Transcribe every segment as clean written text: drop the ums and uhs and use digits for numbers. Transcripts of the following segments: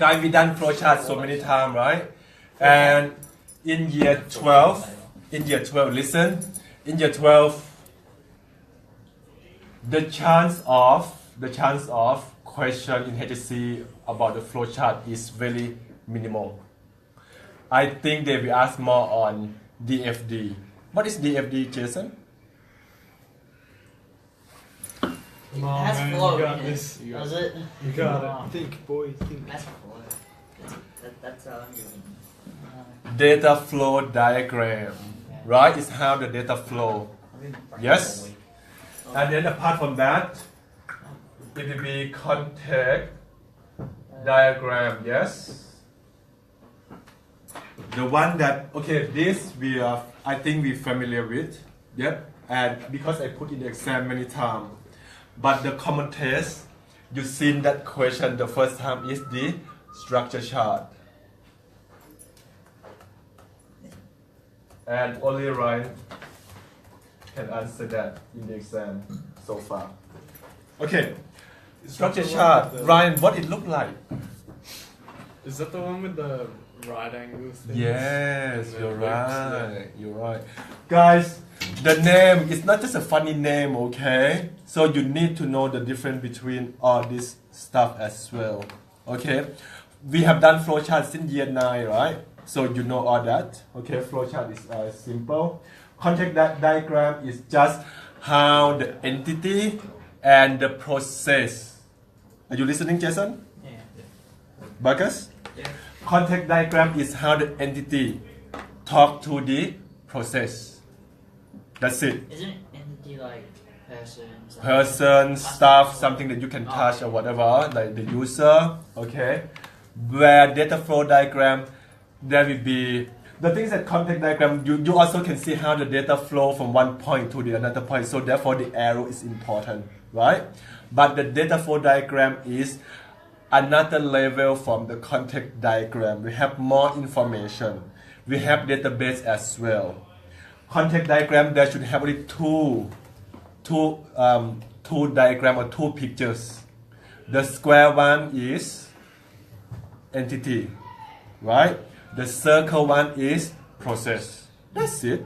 Guys, we done flowchart so many times, right? And in year 12, listen, in year 12, the chance of question in HSC about the flowchart is very minimal. I think they will ask more on DFD. What is DFD, Jason? It has flow in it. Does it? You got it. Think, boy, think. That's flow. That's how I'm doing. Data flow diagram, right? Is how the data flow. Yes. And then apart from that, it will be context diagram. Yes. The one that, okay, this we are, I think we're familiar with. Yep. And because I put in the exam many times. But the common test, you seen that question the first time is the structure chart. And only Ryan can answer that in the exam so far. Okay, structure chart. Ryan, what it look like? Is that the one with the right angles? Things? Yes, And you're the right. lips, You're right. Guys, the name is not just a funny name, okay? So you need to know the difference between all this stuff as well. Okay? We have done flowchart since year 9, right? So you know all that. Okay, flowchart is simple. Context diagram is just how the entity and the process. Are you listening, Jason? Yeah. Marcus? Yeah. Context diagram is how the entity talk to the process. That's it. Isn't entity like person? Person, stuff, something that you can touch or whatever, like the user. Okay. Where data flow diagram, there will be the things that context diagram. You also can see how the data flow from one point to the another point. So therefore, the arrow is important, right? But the data flow diagram is another level from the context diagram. We have more information. We have database as well. Context diagram, there should have only two diagram or two pictures. The square one is entity, right? The circle one is process. That's it,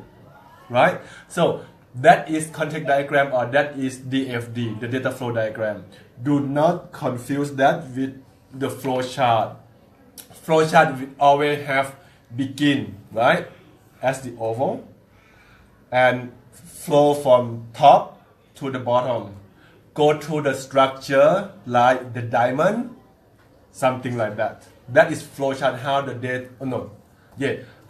right? So that is context diagram or that is DFD, the data flow diagram. Do not confuse that with the flow chart. Flow chart will always have begin, right, as the oval, and flow from top to the bottom. Go through the structure like the diamond, something like that. That is flow chart, how the data,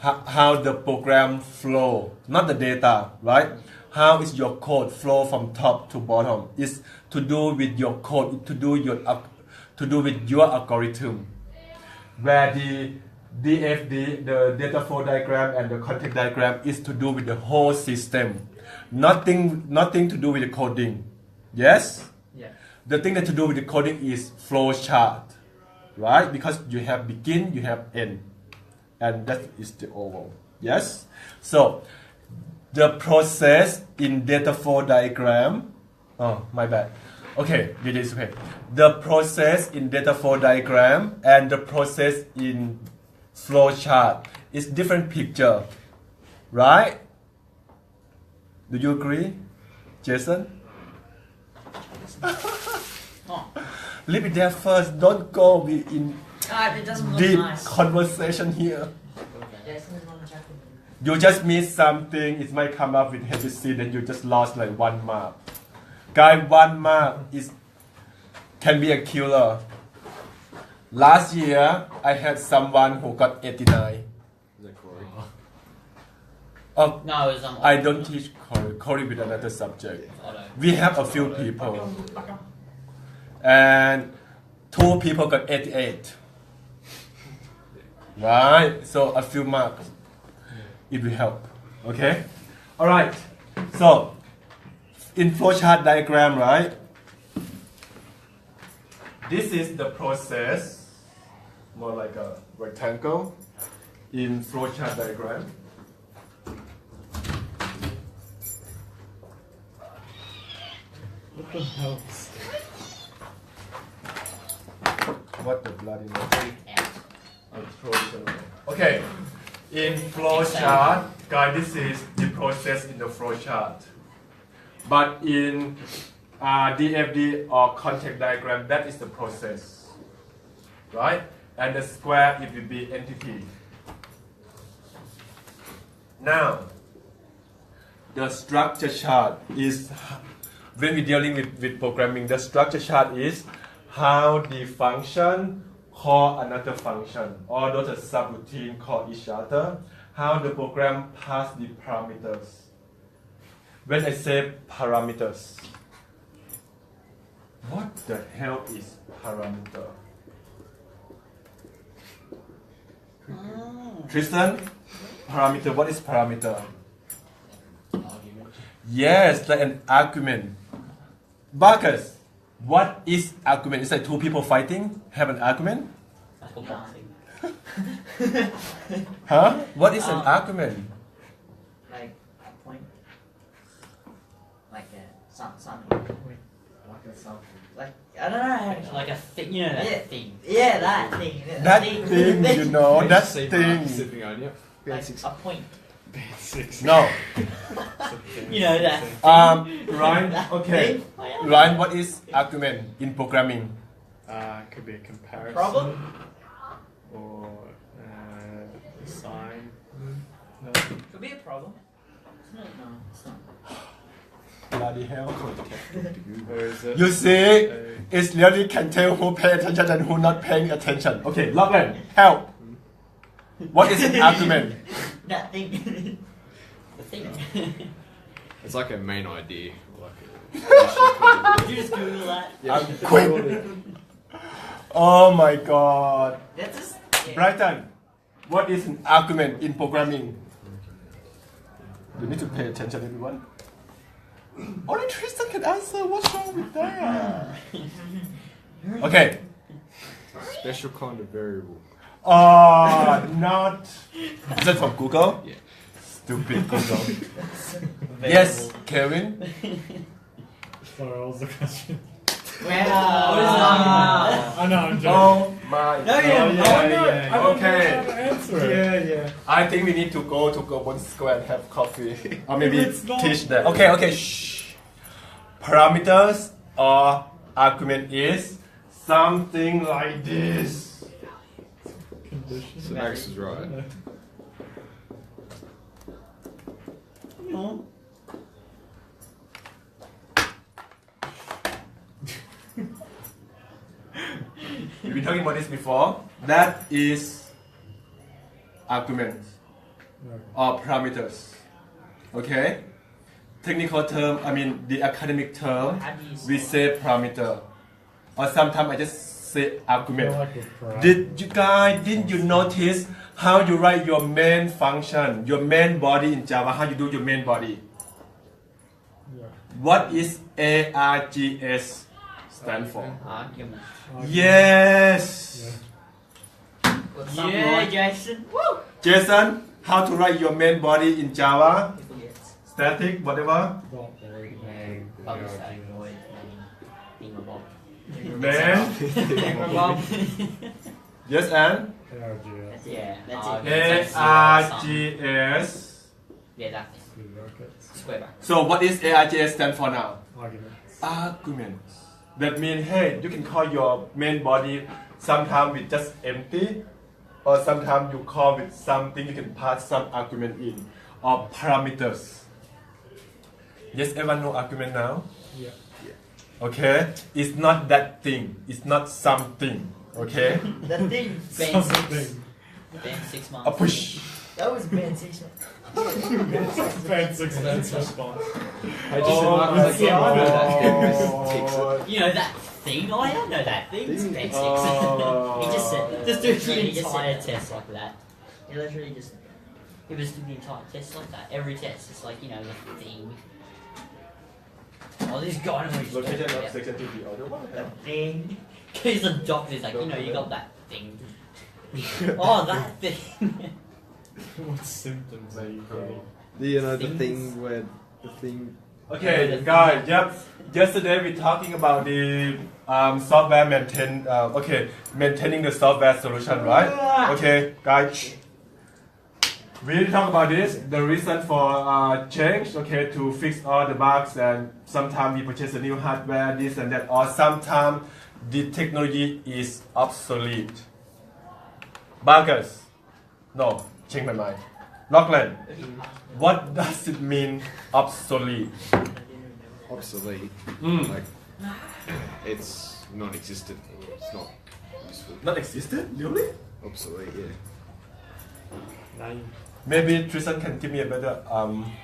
how the program flow, not the data, right? How is your code flow from top to bottom? It's to do with your code, to do with your algorithm. Where the DFD, the data flow diagram and the context diagram is to do with the whole system. Nothing to do with the coding. Yes? Yeah. The thing that to do with the coding is flow chart, right? Because you have begin, you have end, and that is the oval. Yes? So the process in data flow diagram, oh my bad. Okay, it is okay. The process in data flow diagram and the process in flow chart is different picture, right? Do you agree, Jason? Oh. Leave it there first. Don't go in God, it doesn't look deep nice. conversation here. Jason is on the check. You just missed something. It might come up with HSC, then you just lost like 1 mark. Guy, 1 mark can be a killer. Last year, I had someone who got 89. Is that Corey? Oh, No, it's not. I don't teach Corey with another subject. We have a few people. And 2 people got 88. Right? So a few marks. It will help. Okay? Alright. So, in flowchart diagram, right? This is the process, more like a rectangle in flowchart diagram. What the hell? What the bloody hell? Out. I'll throw it away. Okay. In flow chart, guys, this is the process in the flow chart. But in DFD or contact diagram, that is the process, right? And the square, it will be entity. Now, the structure chart is, when we're dealing with programming, the structure chart is how the function call another function, or those are subroutine call each other, how the program pass the parameters. When I say parameters, what the hell is parameter? Tristan, parameter, what is parameter? Argument. Yes, like an argument. Marcus, what is argument? It's like two people fighting, have an argument? That's what boxing. Huh? What is an argument? Like a point. Like a something. Like a something. Like I don't know. How Like a thing, you know that Yeah. thing. Yeah, that thing. That thing, you know, that thing. Sipping on you. Like a point. Six. No. You know that. Ryan, okay. Ryan, what is argument in programming? Could be a comparison. Problem? Or sign. No. Could be a problem. No, it's not. Bloody hell. Or is it? You see, it really can tell who pay attention and who not paying attention. Okay, Logan, help. What is an argument? That thing. The thing. It's like a main idea. Did you just Google that? I'm quick. Oh my god. That's just. Yeah. Brighton, what is an argument in programming? You need to pay attention, everyone. Only Tristan can answer. What's wrong with that? Okay. Special kind of variable. Not. Is that from Google? Yeah. Stupid Google. Yes, Kevin. Sorry, what was the question? Wow. What is that? I know, I'm joking. Oh my No, god. yeah. I don't know Okay. how to answer it. Yeah. I think we need to go to Gobon Square and have coffee. Or maybe It's not- teach them. Okay, shh. Parameters or argument is something like this. Condition. So Max is right. No. We've been talking about this before. That is arguments or parameters. Okay? Technical term, I mean the academic term, How do you we say parameter. Or sometimes I just say argument. Didn't Didn't you notice how you write your main function, your main body in Java, how you do your main body? What is ARGS stand for? Argument. Yes! Yeah, Jason. Woo! Jason, how to write your main body in Java? Yes. Static, whatever. Bubble stack, void, thingamabob. Man. Yes, and? Yeah, That's it. ARGS. Yeah, that thing. Square back. So what is ARGS stand for now? Arguments. Arguments. That means, hey, you can call your main body sometimes with just empty, or sometimes you call with something you can pass some argument in, or parameters. Yes, everyone know argument now? Yeah. Okay? It's not that thing. It's not something. Okay? That thing. Band 6. Something. Band 6 A months. push. That was band 6. Band 6 months response. I just Oh I was my like, yeah, I know that. God. You know that thing? Oh, I don't know that thing. It's band 6. Oh. He just said. Just do He the just said entire that. test like that. He literally just. He was doing the entire test like that. Every test, it's like, you know, the thing. Oh, this guy knows what he's Location talking of about. section to the other one. The thing. He's a doctor, he's like, you know, you got that thing. Oh, that thing. What symptoms are you getting? You know the Things. thing where the thing Okay, guys. Yep. Yesterday we talking about the software maintaining the software solution, right? Okay, guys. We talk about this, the reason for change, okay, to fix all the bugs, and sometimes we purchase a new hardware, this and that, or sometimes the technology is obsolete. Buggers, no, change my mind. Lachlan, what does it mean obsolete? Obsolete. Like it's non-existent. It's not useful. Not existed, really? Obsolete. Yeah. Nine. Maybe Tristan can give me a better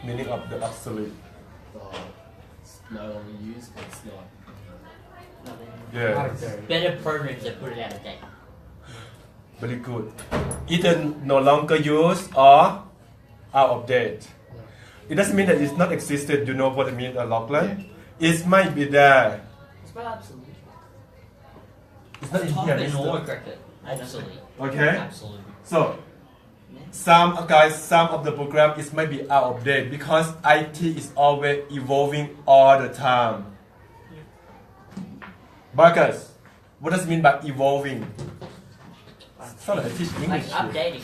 meaning of the obsolete. It's no longer used, but it's not. Yeah, Okay. Better programs that put it out of date. very good. Either no longer used or out of date. It doesn't mean that it's not existed. You know what I mean, Lachlan? It might be there. It's not absolute. It's not in Top here. and It's or the- cricket. Absolutely. Okay. Absolutely. So some of the program is might be out of date because IT is always evolving all the time. Marcus, what does it mean by evolving? Sorry, I teach Like English. updating.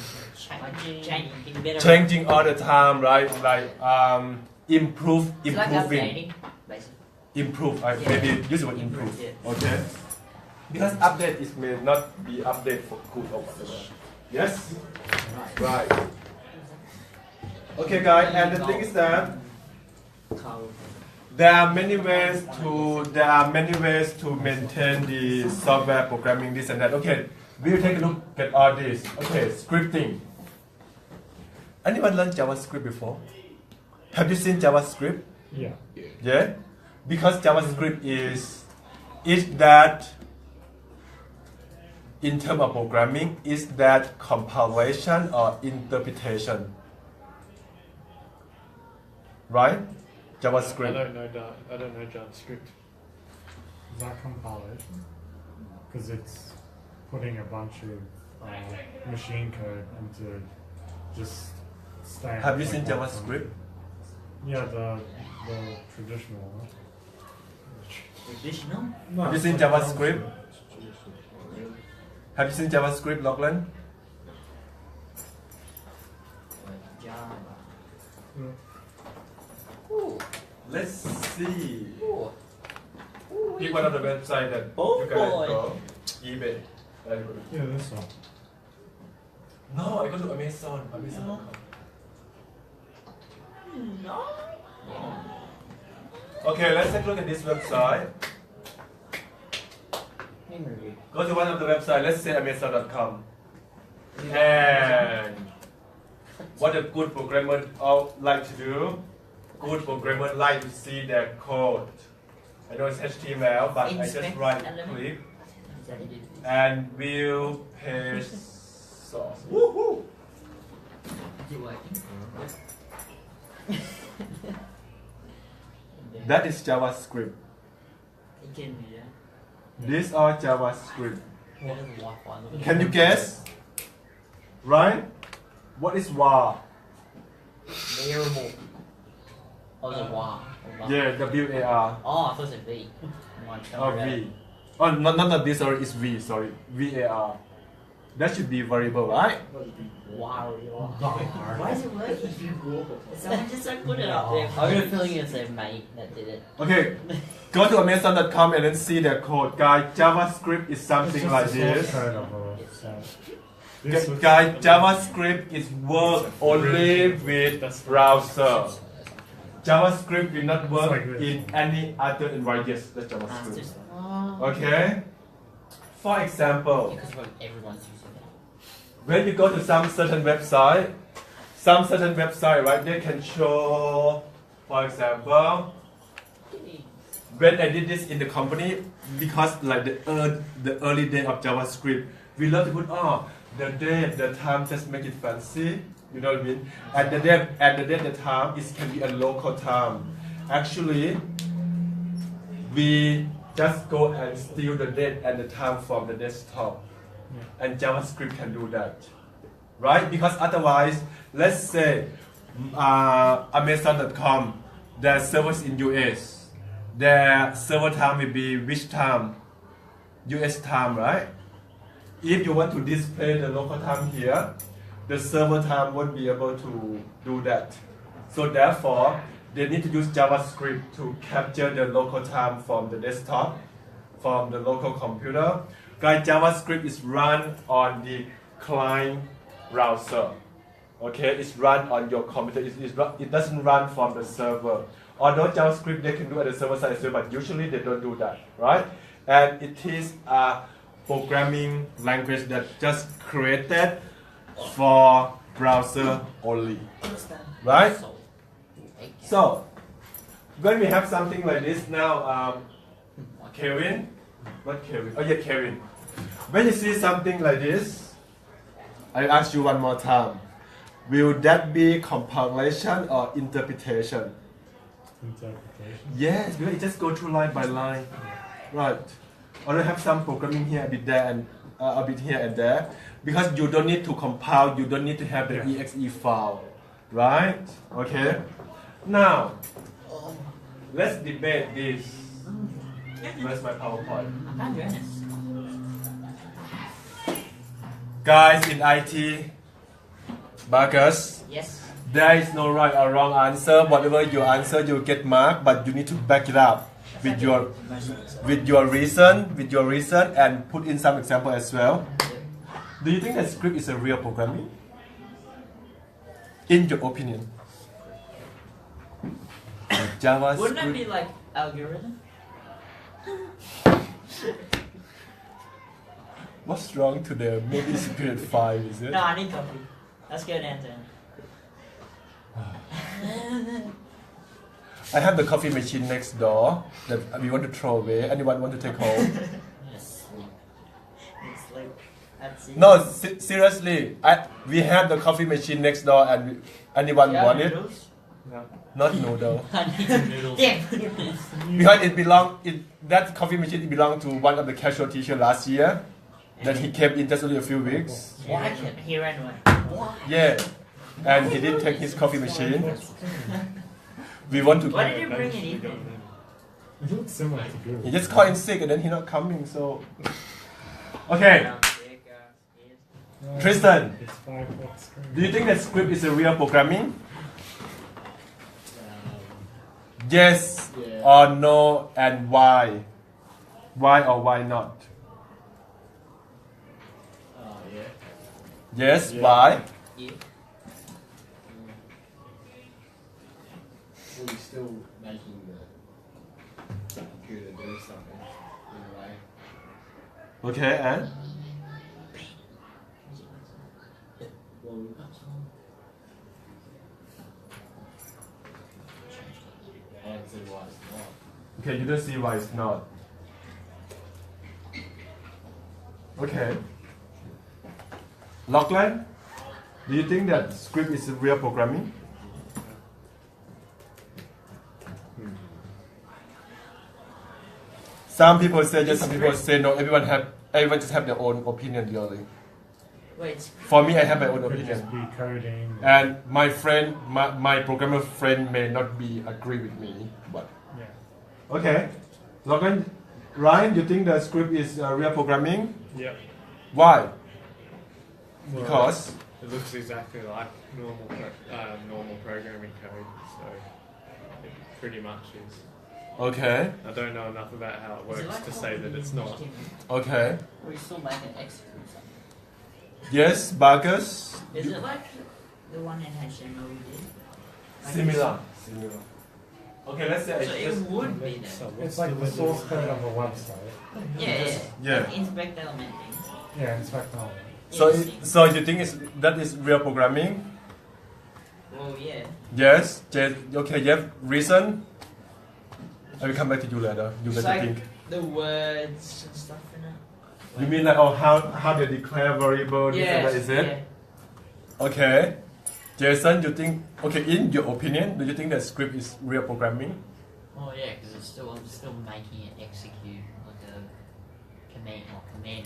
Changing. Getting better. Changing all the time, right? Like improve, It's like improving, updating, basically. improve. I Yeah. maybe use the word improve. Yeah. Okay. Because update is may not be update for good or whatever. Yes. Right. Okay, guys. And the thing is that there are many ways to maintain the software programming, this and that. Okay, we'll take a look at all this. Okay, scripting. Anyone learned JavaScript before? Have you seen JavaScript? Yeah. Yeah, because JavaScript is that in terms of programming, is that compilation or interpretation? Right? JavaScript. I don't know JavaScript. Is that compilation? Because it's putting a bunch of machine code into just staying. Have you like seen one JavaScript? Yeah, the traditional one. Traditional? No, Have you it's seen like JavaScript? Have you seen JavaScript, Lachlan? Java. Yeah. Let's see. Ooh. Pick one of the website that Oh, you guys boy. go. eBay. Yeah, this one. No, I go to Amazon. Amazon.com. No. Okay, let's take a look at this website. Go to one of the website. Let's say Amazon.com. And what a good programmer like to do. Good programmer like to see their code. I know it's HTML, but I just right click and view page source. Woohoo! Is it working? That is JavaScript. It can be there. These are JavaScript. What is Wi-Fi? Look at Can you guess? Right? What is WAR? Variable. Oh, the WAR. Yeah, WAR. Oh, I thought it was V. Oh, V. Oh, not this, sorry, it's V, sorry. VAR. That should be variable, right? Wow. Why is it working? Someone just like put it up there. I got a feeling it's a mate that did it. Okay, go to Amazon.com and then see their code. Guys, JavaScript is something like this. Code of a website. This was- Guys, JavaScript is work only with browser. JavaScript will not work like this. in any other environment. Yes, that's Ah, JavaScript. just, Okay? For example, because everyone's using it. when you go to some certain website, right, they can show, for example, when I did this in the company, because like the early day of JavaScript, we love to put the date, the time, just make it fancy. You know what I mean? And the date, the time, it can be a local time. Actually, we just go and steal the date and the time from the desktop. And JavaScript can do that. Right? Because otherwise, let's say Amazon.com their servers in US, their server time will be which time? US time, right? If you want to display the local time here, the server time won't be able to do that. So therefore, they need to use JavaScript to capture the local time from the desktop, from the local computer. Guys, JavaScript is run on the client browser. Okay, it's run on your computer. It doesn't run from the server. Although JavaScript they can do at the server side as well, but usually they don't do that, right? And it is a programming language that just created for browser only, right? So when we have something like this now, Kevin, what Kevin? Oh yeah, Kevin. When you see something like this, I ask you one more time. Will that be compilation or interpretation? Interpretation. Yes, because it just go through line by line, right? Or I have some programming here, a bit there, and a bit here and there, because you don't need to compile, you don't need to have the exe file, right? Okay. Now, let's debate this. Where's my PowerPoint? Guys in IT, Marcus. Yes. There is no right or wrong answer. Whatever you answer, you get marked, but you need to back it up with your reason, and put in some example as well. Do you think that script is a real programming? In your opinion, JavaScript. Wouldn't it be like algorithm? What's wrong today? Maybe it's period 5, is it? No, I need coffee. Let's go downtown. I have the coffee machine next door that we want to throw away. Anyone want to take home? Yes. It's like that's it. No, seriously. We have the coffee machine next door, and anyone Yeah, want it? noodles? Not noodle. I need some noodles. Damn. Because that coffee machine belonged to one of the casual teacher last year. That he came in just only a few weeks. Why came here anyway? Why? Yeah, and he didn't take his coffee machine. We want to. Why did you bring it in? It looks similar to Google. He just called in sick and then he not coming. So. Okay, Tristan. It's 5 bucks screen. Do you think that script is a real programming? Yes Yeah. or no, and why? Why or why not? Yeah. Yes, Yeah. why? Yeah. Well, you're still making the computer do something in a way. Okay, and Well, I don't see why it's not. okay, you don't see why it's not. Okay. Lachlan, do you think that script is real programming? Some people say yes, some people say no. Everyone just have their own opinion, really. Wait. For me, I have my own Could just opinion, be coding. and my friend, my programmer friend, may not be agree with me. But Yeah. okay, Lachlan, Ryan, do you think the script is real programming? Yep. Why? Well, Because it looks exactly like normal programming code, so it pretty much is. okay, I don't know enough about how it Is it works like to say that it's not. okay. Or you still make an execute something? Yes, Marcus. Is it like the one in HTML we did? Like Similar. Okay, let's say So it would be then. So It's like the source code of a website. Yeah, Yeah. Inspect element things. Yeah, inspect all. So you think that is real programming? Well, yeah. Yes. Okay. You have reason. I will come back to you later. You It's better like think. the words and stuff in it. You mean like how they declare variable? This and that, is it? Yeah. Okay. Jason, you think in your opinion, do you think that script is real programming? Oh yeah, because I'm still making it execute like a command,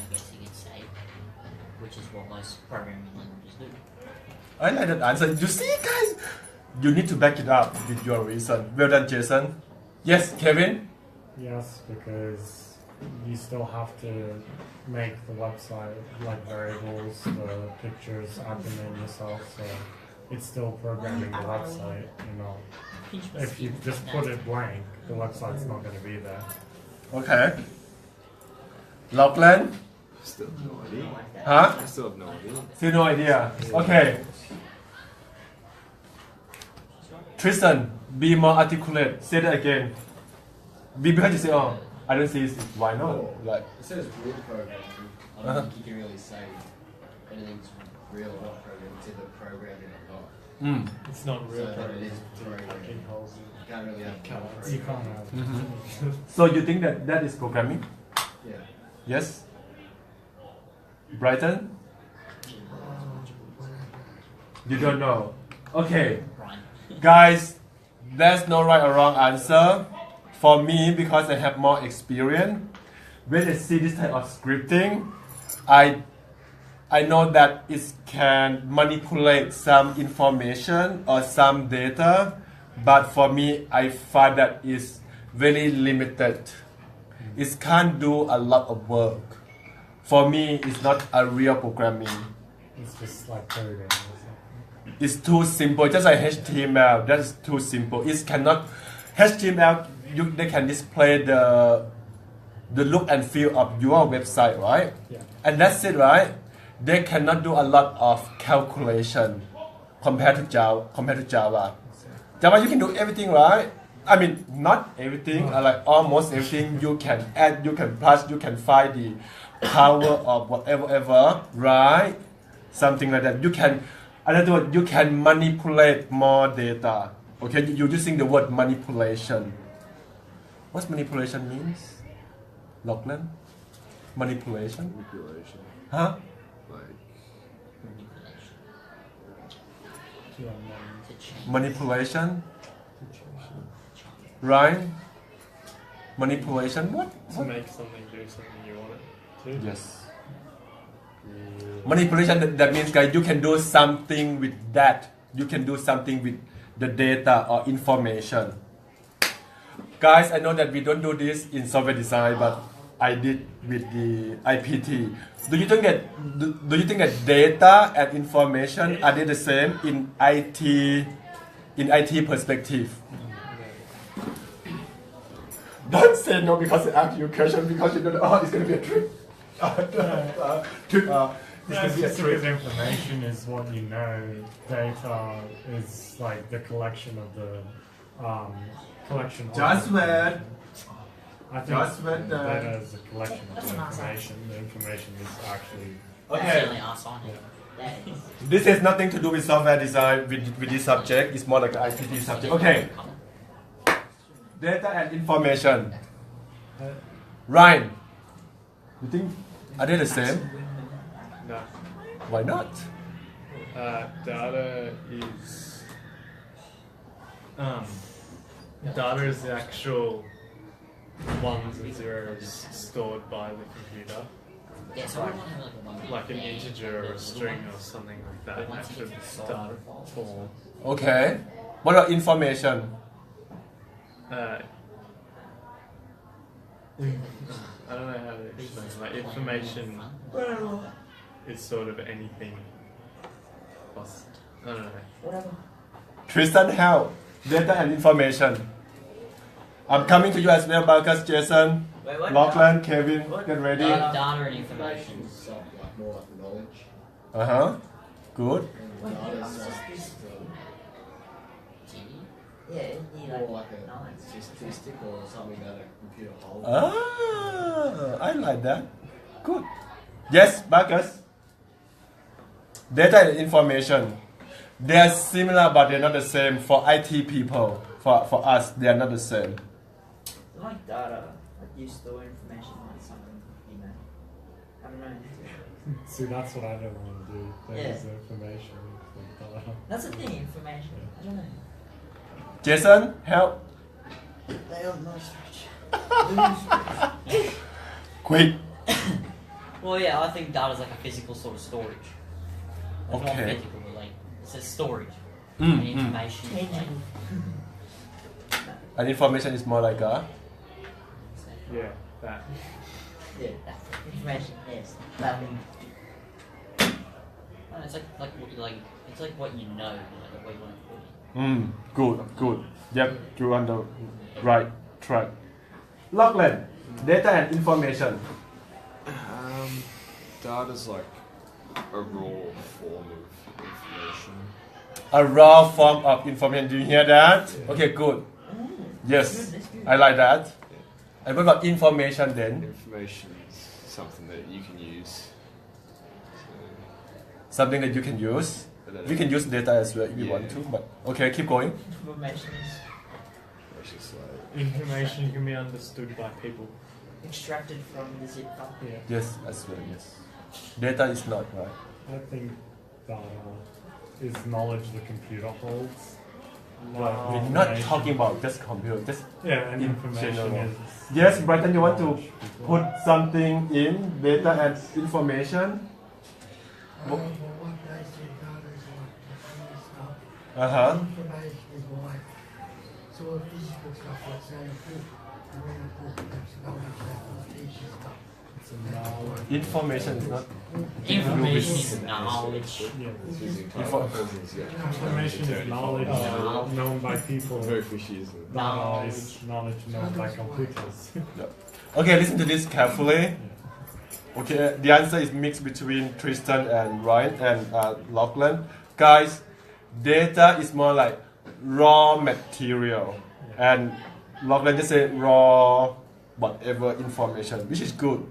I guess you could say, which is what most programming languages do. I like that answer. You see, guys, You need to back it up with your reason. Well done, Jason. Yes, Kevin? Yes, because you still have to make the website like variables, the pictures, add them in yourself, so it's still programming the website, you know. If you just put it blank, the website's not going to be there. Okay. Lachlan? Still have no idea. Huh? I still have no idea. Still no idea. Okay. Tristan, be more articulate. Say that again. Be behind you say, oh, I don't see it. Why not? Like, It says real programming. I don't think you can really say anything's real or not programming. It's either programming or not. It's not real So then it programming. is programming. You can't really have You can't have. so you think that that is programming? Yeah. Yes? Brighton? You don't know. Okay. Brian. Guys, there's no right or wrong answer. For me, because I have more experience, when I see this type of scripting, I know that it can manipulate some information or some data, but for me, I find that it's very limited. It can't do a lot of work. For me, it's not a real programming. It's just like coding or something. It's too simple, just like HTML. That's too simple. It cannot HTML. They can display the look and feel of your website, right? Yeah. And that's it, right? They cannot do a lot of calculation compared to Java. Java, you can do everything, right? I mean, not everything, like almost everything. You can add, you can plus, you can find the power of whatever, right? Something like that. You can, another word, you can manipulate more data. Okay, you're using the word manipulation. What manipulation means? Lachlan? Manipulation? Manipulation. Huh? Like, Manipulation? Right? Manipulation? What? To make something do something you want it to. Yes. Manipulation, that means guys, you can do something with that. You can do something with the data or information. Guys, I know that we don't do this in software design, but I did with the IPT. Do you think that data and information are they the same in IT perspective? Don't say no because I asked you a question because you don't know, it's going to be a trick. It's just because information is what you know. Data is like the collection of the collection. Just of wait. I think Just wait there. data is a collection of That's the a nice information. The information is actually That's the Okay. only us on it. That is. This has nothing to do with software design with this subject. It's more like an IPT subject. Okay. Data and information. Ryan, you think are they the same? No. Why not? Data is data is the actual ones and zeros stored by the computer, Yeah, so we want to have like a one. like an integer or a string or something like that. Once That's you the get the data solid form. Okay. What about information? I don't know how to explain. Like information is sort of anything. Plus, I don't know. Whatever. Tristan, help. Data and information. I'm coming to you as well, Marcus, Jason, Wait, what? Lachlan, Kevin. What? Get ready. Data and information. Information is like more like knowledge. Uh-huh. Good. And data is like Yeah, you more like like a knowledge. statistic or something that a computer holds. Ah, I like that. Good. Yes, Marcus. Data and information. They are similar, but they're not the same. For IT people, for us, they are not the same. Like data, like you store information like something, you know. I don't know. see. That's what I don't want to do. There's Yeah. information. for data. That's the thing, information. I don't know. Jason, help. They don't know stretch. Quick. Well, yeah, I think data's like a physical sort of storage. Like not Okay. physical, but like it's a storage. And information is like And information is more like a Yeah, that. Yeah, that's information. Yes, that one. well, it's like it's like what you know, like what you want to put in. Good. Yep, you're on the right track. Lachlan, data and information. Data's like a raw form of information. A raw form of information. Do you hear that? Okay, good. Yes, I like that. And what about information then? Information is something that you can use. Something that you can use. We can use data as well if you want to, but okay, keep going. Information is It's just like Information can be understood by people. extracted from the zip file. Yeah. Yes, as well, yes. Data is not, right? I think data is knowledge the computer holds. We're not talking about just computer, just Yeah, and in information general. is. Yes, Brighton, you want to knowledge people. put something in data and information? What I say data is like the stuff. Uh-huh. Information is like sort of physical stuff, let's say a book. I read a book, that's knowledge that will teach you stuff. It's a knowledge. Information is not. Information is knowledge. Yeah. it's using Info- Information is knowledge known by people. Very fishy, isn't it? Data is knowledge known by computers. Okay, listen to this carefully. Okay, the answer is mixed between Tristan and Ryan and Lachlan. Guys, data is more like raw material, and Lachlan just say raw whatever information, which is good.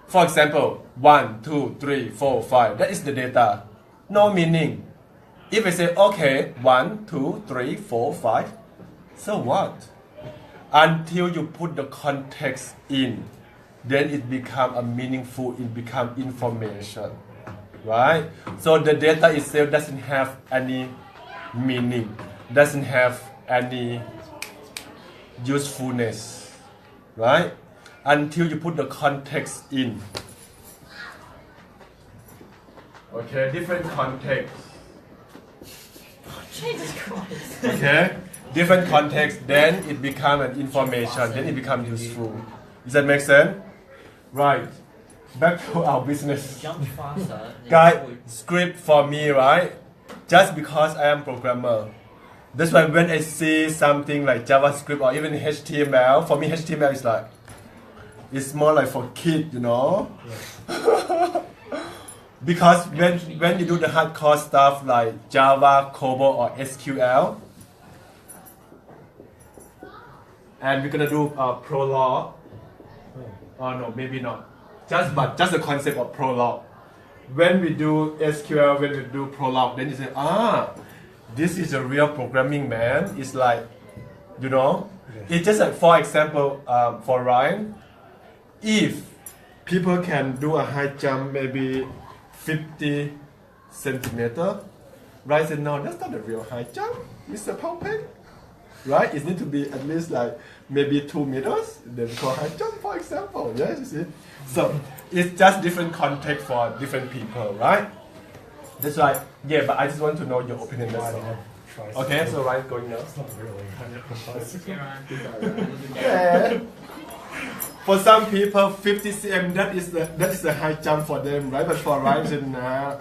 For example, 1, 2, 3, 4, 5. That is the data. No meaning. If I say okay, 1, 2, 3, 4, 5, so what? Until you put the context in, then it become a meaningful, it become information, right? So the data itself doesn't have any meaning, doesn't have any usefulness, right? Until you put the context in. Okay, different context. Jesus Christ. Okay, different context, then it become an information, then it become useful. Does that make sense? Right. Back to our business. Jump faster. than Guys, you would. script for me, right? Just because I am programmer. That's why when I see something like JavaScript or even HTML, for me HTML is like, it's more like for kids, you know? Because when you do the hardcore stuff like Java, COBOL or SQL, and we're gonna do Prolog. Oh no, maybe not. Just the concept of Prolog. When we do SQL, when we do Prolog, then you say, this is a real programming, man. It's like, you know, it's just like, for example, for Ryan, if people can do a high jump, maybe 50 centimeter, Ryan said, no, that's not a real high jump, Mr.Paopeng. Right? It needs to be at least like maybe 2 meters, then call high jump, for example. Yes, you see? So it's just different context for different people, right? That's right. Yeah, but I just want to know your opinion. That's all. Okay, so Ryan going now. It's not really Yeah. For some people, 50 cm that is the high jump for them, right? But for Ryan, nah.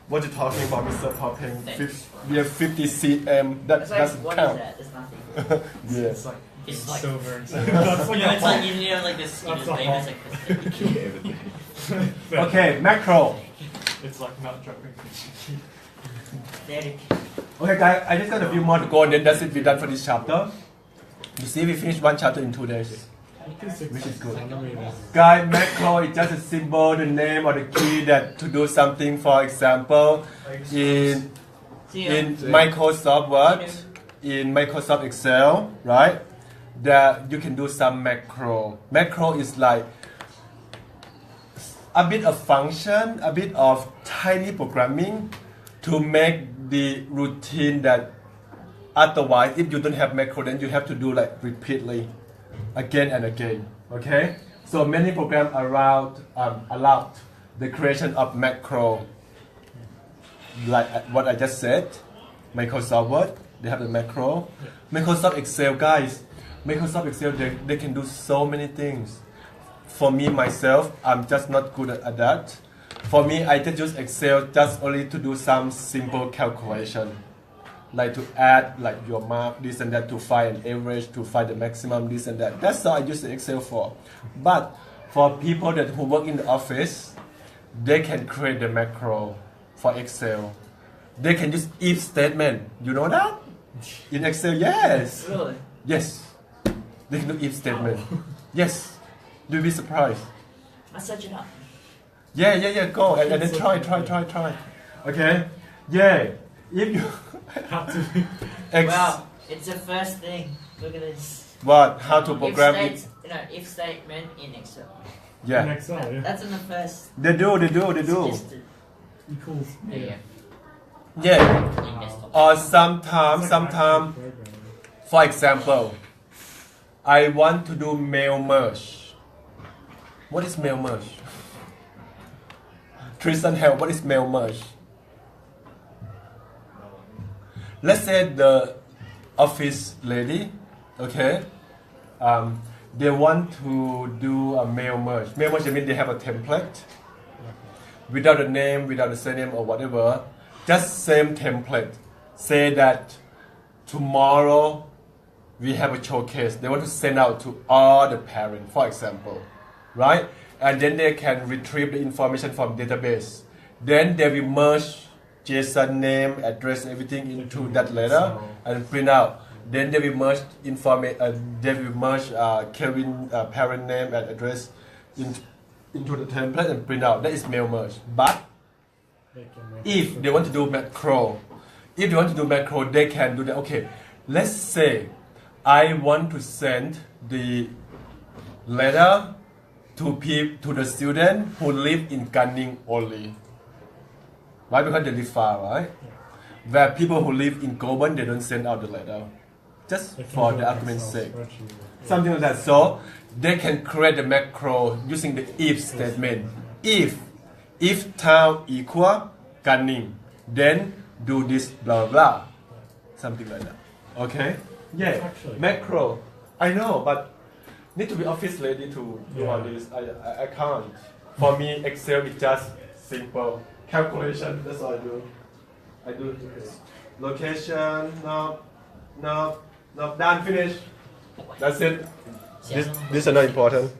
What you talking about, Mr.Paopeng? We have 50 cm. That It's like, doesn't what count. is that? It's nothing. Yes. like It's like silver and you know, it's like you know, like this. You That's just a leave hot- it's like Okay, macro. it's like not dropping. Derek. Okay, guys, I just got a few more to go, and then that's it. We're done for this chapter. You see, we finished one chapter in 2 days. Which is good. Guys, macro is just a symbol, the name or the key that to do something. For example, in Microsoft Word, in Microsoft Excel, right? That you can do some macro. Macro is like a bit of function, a bit of tiny programming to make the routine that otherwise, if you don't have macro, then you have to do like repeatedly, again and again. Okay? So many programs allowed the creation of macro. like what I just said, Microsoft Word, they have the macro. Microsoft Excel, guys, Microsoft Excel, they can do so many things. For me, myself, I'm just not good at that. For me, I just use Excel just only to do some simple calculation. Like to add like your mark, this and that, to find an average, to find the maximum, this and that. That's all I use the Excel for. But for people who work in the office, they can create the macro for Excel. They can use if statement. You know that? In Excel, yes. Really? Yes. They can do if statement. Yes. You'll be surprised. Let's search it up. Yeah. Go and then try. Okay. Yeah. If you Have to. Wow, it's the first thing. Look at this. What? How to program it? If statement in Excel. Yeah. In Excel, yeah. That's in the first. They do. Suggested. Equals. Yeah. Yeah. In desktop. Or sometime, for example, I want to do mail merge. What is mail merge? Tristan, help. What is mail merge? Let's say the office lady, okay, they want to do a mail merge. Mail merge means they have a template without the name, without the surname or whatever, just same template. Say that tomorrow we have a showcase. They want to send out to all the parents, for example, right? And then they can retrieve the information from database. Then they will merge JSON name, address, everything into that letter and print out. Then they will merge Kevin parent name and address into the template and print out. That is mail merge. But if they want to do macro, they can do that. Okay, let's say I want to send the letter to the student who live in Gunning only. Right, because they live far, right? Where people who live in Goban, they don't send out the letter, just for the argument's sake. Something like that. So they can create the macro using the if statement. If town equal Gunning, then do this blah blah, something like that. Okay? Yeah. Macro. I know, but need to be office lady to do all this. I can't. For me, Excel is just simple. Calculation, that's all I do. I do location, no, done, finish. That's it. This is not important.